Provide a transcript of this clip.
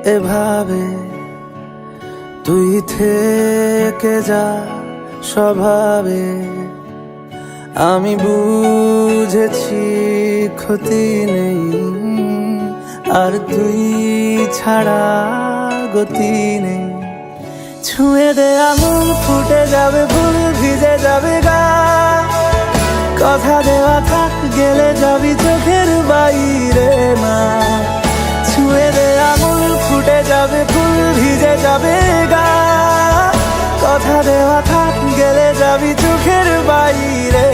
এভাবে তুই থেকে যা স্বভাবে। আমি বুঝেছি ক্ষতি নেই, আর তুই ছাড়া গতি নেই। ছুঁয়ে দে আঙুল, ফুটে যাবে ফুল, ভিজে যাবে গা। কথা দেওয়া থাক, গেলে যাবি চোখের বাইরে না। ছুঁয়ে দে আঙুল, ফুটে যাবে ফুল, ভিজে যাবে গা। কথা দেওয়া থাক, গেলে যাবি চোখের বাইরে